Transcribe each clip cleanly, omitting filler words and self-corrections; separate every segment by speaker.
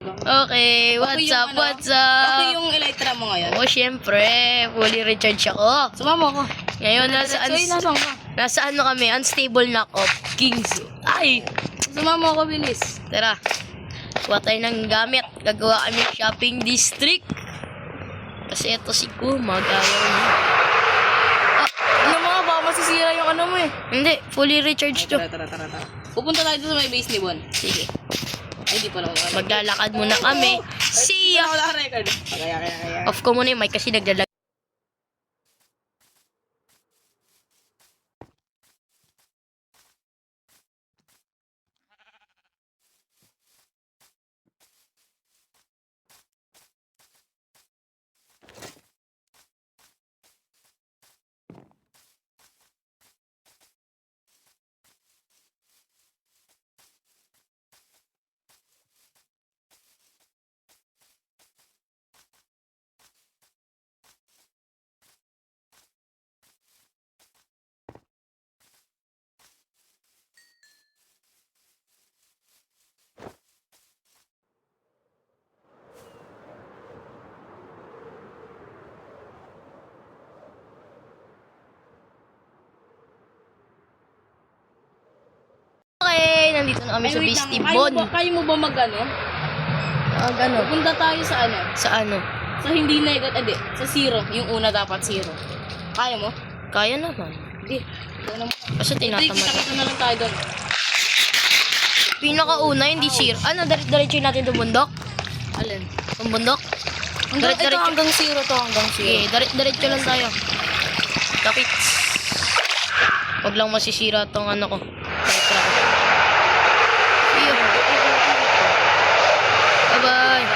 Speaker 1: Okay, what's up, what's up?
Speaker 2: Okay yung Elytra mo ngayon.
Speaker 1: Oo, syempre, fully recharge ako.
Speaker 2: Sumama ko.
Speaker 1: Ngayon,
Speaker 2: Nasaan ka?
Speaker 1: nasa ano kami, unstable knock-off, Kings. Ay,
Speaker 2: Sumama ko, bilis.
Speaker 1: tara. Kuha tayo ng gamit. Gagawa kami shopping district. Kasi ito si Kuma, gaya niya.
Speaker 2: Ano mga ba? Masisira yung ano mo eh.
Speaker 1: Hindi, fully recharged to.
Speaker 2: Tara. Pupunta tayo doon sa may base ni Bon.
Speaker 1: Sige,
Speaker 2: Ay, di pala wala.
Speaker 1: maglalakad muna kami. See ya!
Speaker 2: Wala ka record. Kaya.
Speaker 1: Off ko muna yung mic kasi naglalag. Okay, nandito na kami sa base ni Bon.
Speaker 2: Kaya mo ba mag-ano?
Speaker 1: Gano'n.
Speaker 2: Pupunta tayo sa ano?
Speaker 1: Sa ano?
Speaker 2: Sa hindi negative, sa zero. Yung una dapat zero. Kaya mo?
Speaker 1: Kaya naman.
Speaker 2: Hindi. Ikaw naman.
Speaker 1: Kasi
Speaker 2: Hindi,
Speaker 1: tinatamad.
Speaker 2: kita na lang tayo doon.
Speaker 1: Pinakauna, hindi sir. Ano, diretso natin itong bundok?
Speaker 2: Alin?
Speaker 1: Itong bundok?
Speaker 2: Ito hanggang zero to, hanggang
Speaker 1: Sige,
Speaker 2: zero.
Speaker 1: diretso lang tayo. Kapits. Huwag lang masisira tong ano ko. Elytra ko. Iyo. Bye-bye.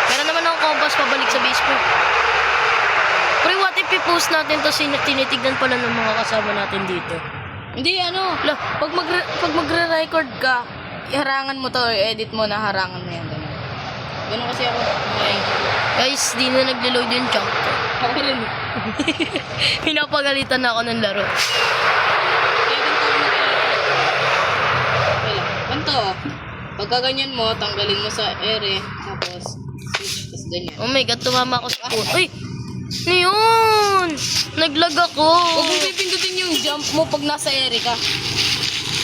Speaker 1: Meron naman akong compass pabalik sa base ko. Pre, what if i-post natin to tinitignan pala ng mga kasama natin dito?
Speaker 2: Hindi, ano,
Speaker 1: Lah,
Speaker 2: pag magre-record ka, iharangan mo to, edit mo na harangan mo yan. Ganun kasi ako.
Speaker 1: okay. Guys, di na naglo-load yung chunk ko.
Speaker 2: Ako rin.
Speaker 1: Pinapagalitan na ako ng laro.
Speaker 2: Kaya ganito ako okay lang. Ganito, pagka ganyan mo, tanggalin mo sa ere, tapos switch, tapos ganyan.
Speaker 1: Oh my god, tumama ako sa phone. Uy! Ano yun? Naglag ako.
Speaker 2: Huwag mo pipindutin yung jump mo pag nasa ere ka.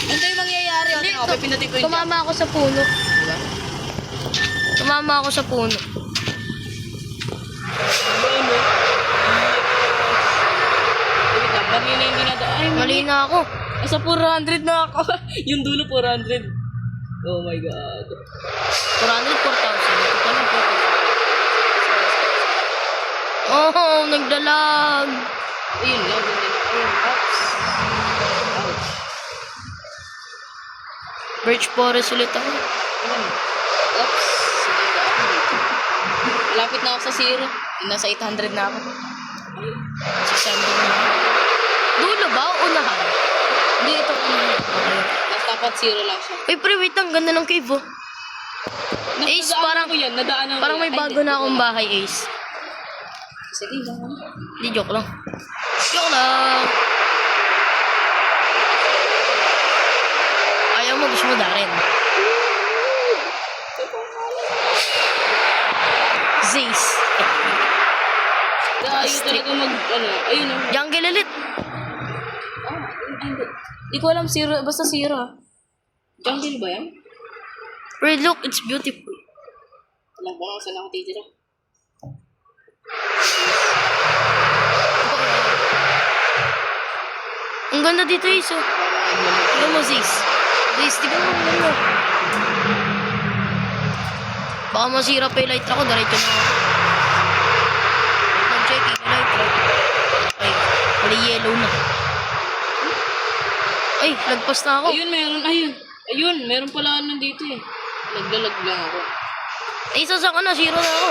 Speaker 2: Ganito yung mangyayari.
Speaker 1: Hindi,
Speaker 2: Ako, pipindutin ko yung jump.
Speaker 1: tumama ako sa puno.
Speaker 2: Diba?
Speaker 1: Tumama ako sa puno.
Speaker 2: Wait lang, mali na yung dinadaan. Ay,
Speaker 1: Mali na ako.
Speaker 2: Sa 400 na ako. Yung dulo 400. Oh my god.
Speaker 1: 400, 4,000. Ito pala 4,000. Oh, nagdalag.
Speaker 2: Ayun lang, ganyan. Ayun, ouch. Ouch.
Speaker 1: Birch forest ulit ako.
Speaker 2: Ayun. Oops. Lapit na ako sa zero. Nasa 800 na ako.
Speaker 1: Sa 700 na ako. Dulo ba o unahan?
Speaker 2: Hindi, ito. Nasa dapat zero lang siya.
Speaker 1: Uy, pre, wait lang. Ganda ng cave, oh. Ace,
Speaker 2: Nadaanan ko yan. Nadaanan ko
Speaker 1: Parang
Speaker 2: yan.
Speaker 1: may
Speaker 2: Ay,
Speaker 1: bago
Speaker 2: hindi.
Speaker 1: na akong bahay, Ace.
Speaker 2: Sige, lang.
Speaker 1: Hindi, joke lang. Joke lang. Ayaw mo, gusto mo Darren. Zace.
Speaker 2: Ayaw talaga ano. Ayun, oh.
Speaker 1: Jungle ulit.
Speaker 2: Hindi. Hindi ko alam, zero. Basta zero. Jungle ba yan?
Speaker 1: Red, look, it's beautiful.
Speaker 2: Alam ko nga saan ako titira.
Speaker 1: Ang ganda dito, Ace, oh. Tignan mo, Zace. Zace, tignan mo, tignan mo. Baka masira pa yung Elytra ko, diretso na ako. Wait lang, checking yung Elytra. Ay, wala yellow na. Ay, lagpas na ako.
Speaker 2: Ayun, meron. Ayun, meron pala nandito eh. Naglalag lang ako.
Speaker 1: Ay, sasang ka na, zero na ako.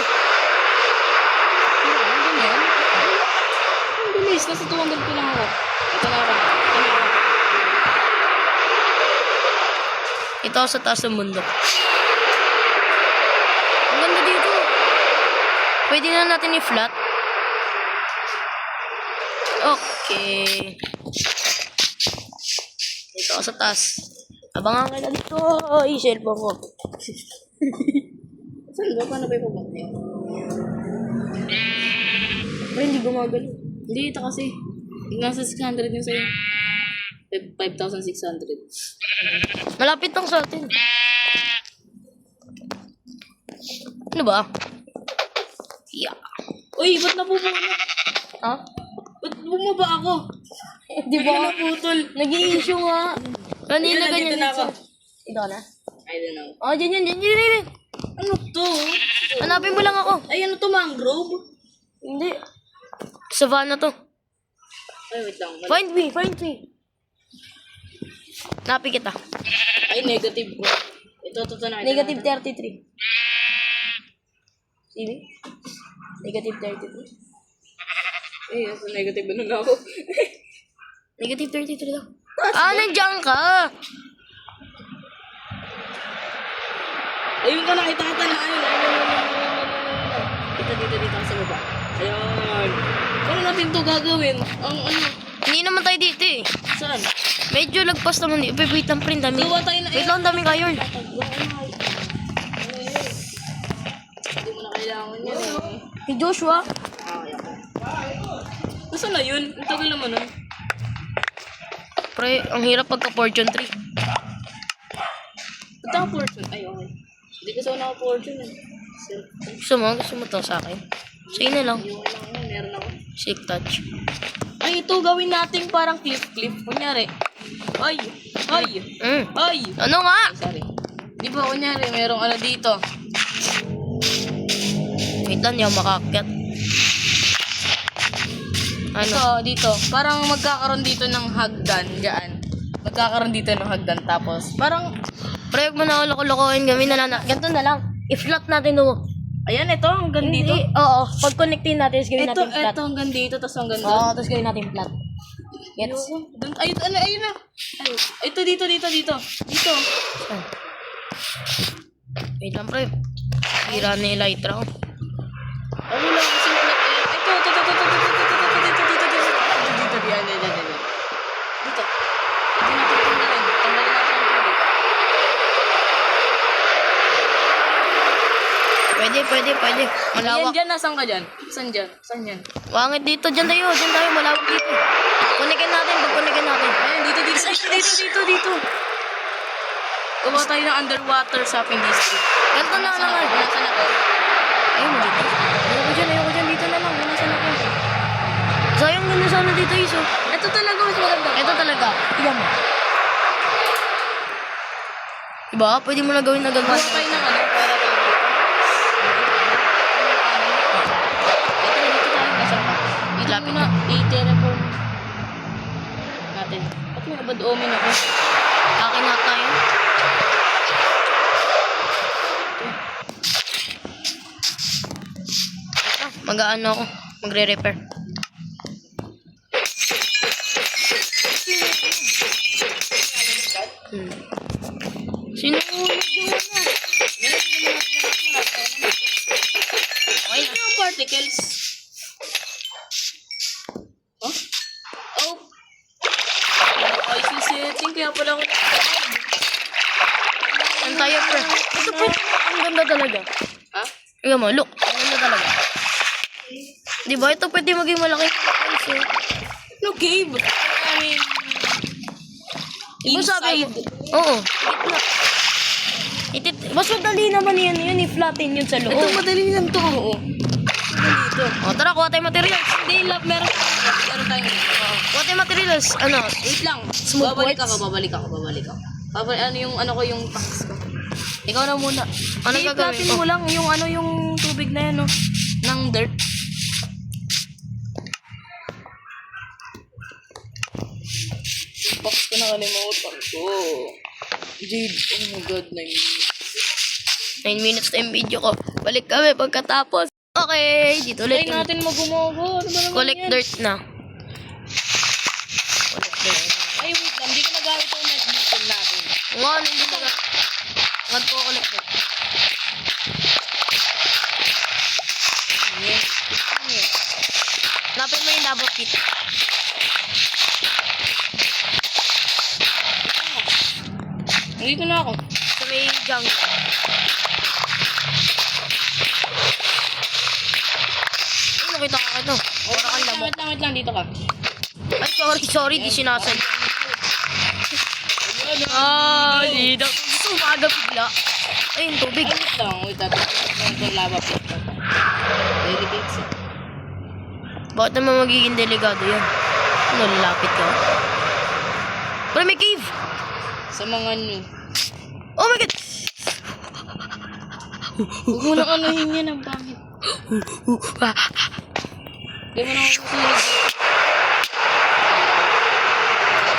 Speaker 2: Ano ba yan? Ang bilis, nasa 200 ko lang ako. Ito na ako.
Speaker 1: Ito ako sa taas ng mundo. Ang ganda dito. Pwede na natin i-flat. Okay. Ito ako sa taas. Abangan kita dito. Ay, cellphone ko.
Speaker 2: Saan ba? Paano ba yung pabangkit?
Speaker 1: Pero hindi gumagano.
Speaker 2: Hindi, ito kasi. Nasa 600 yung sa'yo. 5,600.
Speaker 1: Malapit lang sa atin. Ano ba? Yeah.
Speaker 2: Uy, ba't napupulot?
Speaker 1: Ha?
Speaker 2: Ba't bumaba ako?
Speaker 1: Di ba?
Speaker 2: Naputol.
Speaker 1: Nag-i-issue nga. Kanina
Speaker 2: Ayun,
Speaker 1: ganyan
Speaker 2: nandito na ako.
Speaker 1: Ito na?
Speaker 2: I don't know.
Speaker 1: Oh, dyan.
Speaker 2: Ano to?
Speaker 1: Hanapin mo lang ako.
Speaker 2: Ay, ano to? Mangrove?
Speaker 1: Hindi. Savannah to.
Speaker 2: Ay, wait lang.
Speaker 1: Find me. Napi kita.
Speaker 2: Ay, negative bro. Ito na.
Speaker 1: Negative 33. Sige. Negative 33.
Speaker 2: Eh, nasa negative ano na ako.
Speaker 1: Negative 33 lang. Nandiyan ka.
Speaker 2: Ayun ka, nakita kita na. Ayun. Dito sa baba. Ayun. Paano natin to gagawin? Ang ano?
Speaker 1: Hindi naman tayo dito eh.
Speaker 2: Saan?
Speaker 1: Medyo lagpas naman dito. Wait lang, print. Dami.
Speaker 2: Gawa tayo na.
Speaker 1: Wait lang, daming iron.
Speaker 2: Hindi mo na kailangan yan eh.
Speaker 1: Si Joshua.
Speaker 2: Okay. Nasaan na yun? Ang tagal naman nun.
Speaker 1: Pre, ang hirap pagka Fortune 3.
Speaker 2: Ito ang fortune. Ay, okay. Hindi kasi ako naka-fortune eh.
Speaker 1: Gusto mo to sa akin? Sige na lang.
Speaker 2: Yung lang yun, meron ako.
Speaker 1: Shake touch.
Speaker 2: Ay, ito gawin nating parang cliff. Kunyari. Ay! Ay!
Speaker 1: Ano nga?
Speaker 2: Ay, sorry. Di ba, kunyari, merong ano dito.
Speaker 1: Wait lang, hindi ako makaakyat. Ano?
Speaker 2: Dito. Parang magkakaroon dito ng hagdan. Diyan. Magkakaroon dito ng hagdan. Tapos, parang,
Speaker 1: Pre, huwag mo na ako loko-lokohin. Gawin na lang. Ganito na lang. I-flat natin ito.
Speaker 2: ayan, ito, hanggang dito.
Speaker 1: Oo. Pag connectin natin, gawin
Speaker 2: Ito,
Speaker 1: natin flat.
Speaker 2: hanggang dito, tapos hanggang doon.
Speaker 1: Oo, tapos gawin natin flat. Gets?
Speaker 2: Ayun na. Ito, dito. Dito.
Speaker 1: Wait lang, pre. Hira na yung elytra ko.
Speaker 2: Ano lang, simple. Ito. Dito. Yan. Dito. Ito natin tanggalin. Tanggalin natin ang tubig.
Speaker 1: Pwede. Malawak.
Speaker 2: Dyan, nasaan ka dyan? Saan dyan?
Speaker 1: Wangit dito. Diyan tayo. Malawak dito. Kunikin natin.
Speaker 2: Ayan, dito. Gawa tayo ng underwater shopping district.
Speaker 1: Ganito na lang.
Speaker 2: Nasaan ako?
Speaker 1: Ayun mo dito. Ayoko dyan. Dito na lang. Nasaan ako? Sayang ganda sana dito, Iso.
Speaker 2: Ito talaga, mas maganda.
Speaker 1: Ito talaga. Iyan mo. Diba? Pwede mo na gawin na
Speaker 2: Gawa
Speaker 1: gagawin.
Speaker 2: tayo ng ano, para tayo dito. Dito tayo, nasaan ka? Dito
Speaker 1: Lapit
Speaker 2: muna, i-teleport natin. Ba't may abad-omen ako?
Speaker 1: Akin na tayo. Mag-aano ako. Magre-repair. Sino ulit yung ano?
Speaker 2: Okay na ang particles. Huh? Oh. Ay, setting. Kaya pala ako.
Speaker 1: Ang tayo, pre. Ito, pre. Ang ganda talaga.
Speaker 2: Ha?
Speaker 1: Tingnan mo, look. Ang ganda talaga. Diba? Ito pwede maging malaki.
Speaker 2: No cave. I mean,
Speaker 1: Diba sabi mo?
Speaker 2: inside.
Speaker 1: Oo. Mas madali naman yun i-flatten yun sa loob.
Speaker 2: Ito madali lang to. Oo. Dito.
Speaker 1: O, tara, kuha tayo materials.
Speaker 2: Hindi, love, meron tayong
Speaker 1: Kuha tayo materials. Ano?
Speaker 2: wait lang.
Speaker 1: Smooth
Speaker 2: Babalik
Speaker 1: quartz?
Speaker 2: ako. Ano yung ano ko yung packs ko.
Speaker 1: Ikaw na muna. Ano
Speaker 2: Hindi,
Speaker 1: gagawin
Speaker 2: i-flatten
Speaker 1: ko?
Speaker 2: mo lang yung ano yung tubig na yan, no? Ng dirt. Box ko nakalimutan ko. Jade, oh my god, 9 minutes.
Speaker 1: 9 minutes na yung video ko. Balik kami pagkatapos. Okay, dito
Speaker 2: Try
Speaker 1: ulit yung
Speaker 2: natin magumogo. Ano ba naman
Speaker 1: collect
Speaker 2: yan?
Speaker 1: dirt na. Collect dirt.
Speaker 2: Ay, wait lang. Hindi ko nagamit yung net natin.
Speaker 1: Nga, hindi ko na. Ngad ko collect dirt.
Speaker 2: Yes.
Speaker 1: Napin mo yung double pit.
Speaker 2: Nandito na ako.
Speaker 1: Sa may jungle. Ay, nakita ka ito. Para kang lamok.
Speaker 2: Wait lang, dito ka.
Speaker 1: Ay, sorry, di sinasay. Ah, di na. Gusto umaga bigla. Ay, yung tubig.
Speaker 2: Ay, wait lang. Itong lava pit. Delicate siya.
Speaker 1: Bakit naman magiging delikado yan? Ano, lalapit ka? Pero may cave!
Speaker 2: Sa mga new.
Speaker 1: Oh my God!
Speaker 2: Huwag mo na anuhin yan, ang pangit. Di mo na makusulit.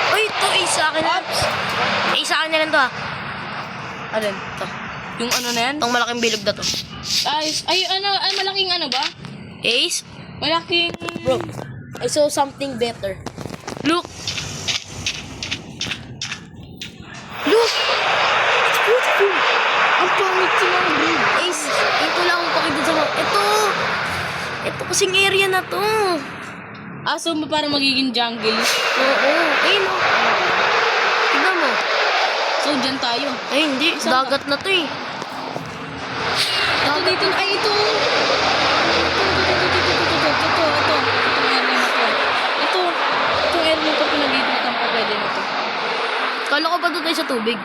Speaker 1: Uy, ito, sa akin na. Sa akin na lang to ha.
Speaker 2: Alin?
Speaker 1: Ito.
Speaker 2: Yung ano na yan?
Speaker 1: Itong malaking bilog na to.
Speaker 2: Ay, malaking ano ba?
Speaker 1: Ace?
Speaker 2: Malaking...
Speaker 1: Bro, I saw something better. Look! Look! It's beautiful!
Speaker 2: Ang pangit sila, bro.
Speaker 1: Ace, ito lang ang pakita sa mga... Ito kasing area na to.
Speaker 2: So parang magiging jungle.
Speaker 1: Oo, ayun o. Tignan mo.
Speaker 2: So, dyan tayo.
Speaker 1: Ay, hindi. Dagat na to eh.
Speaker 2: Ito dito. Ay, ito. Itong area na to, pinag-iiputan ko, pwede na to.
Speaker 1: Kala ko pa doon tayo sa tubig.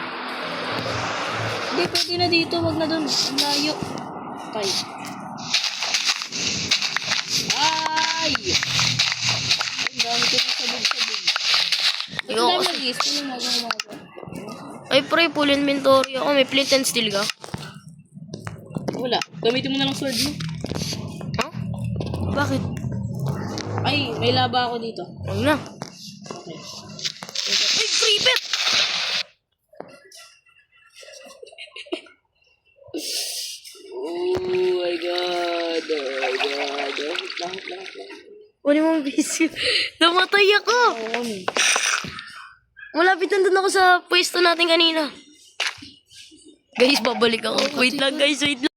Speaker 2: Hindi, pwede na dito. Wag na dun. Ang layo. Tay. Ay! Ang dami ko na sabog-sabog. Ba't
Speaker 1: Ayoko
Speaker 2: ang dami
Speaker 1: kasi.
Speaker 2: nag-iis? Ano magawa?
Speaker 1: Ay, pre, full inventory ako. May flint and steel ka?
Speaker 2: Wala. Gamitin mo na lang sword mo.
Speaker 1: Huh? Bakit?
Speaker 2: Ay, may laba ako dito.
Speaker 1: Huwag na.
Speaker 2: Okay.
Speaker 1: Ay, creeper!
Speaker 2: Oh my god. Oh my god. Lahat.
Speaker 1: Wala mong busy. Namatay ako!
Speaker 2: Oo.
Speaker 1: Malapit nandun ako sa pwesto natin kanina. Guys, babalik ako. Wait lang guys, wait lang.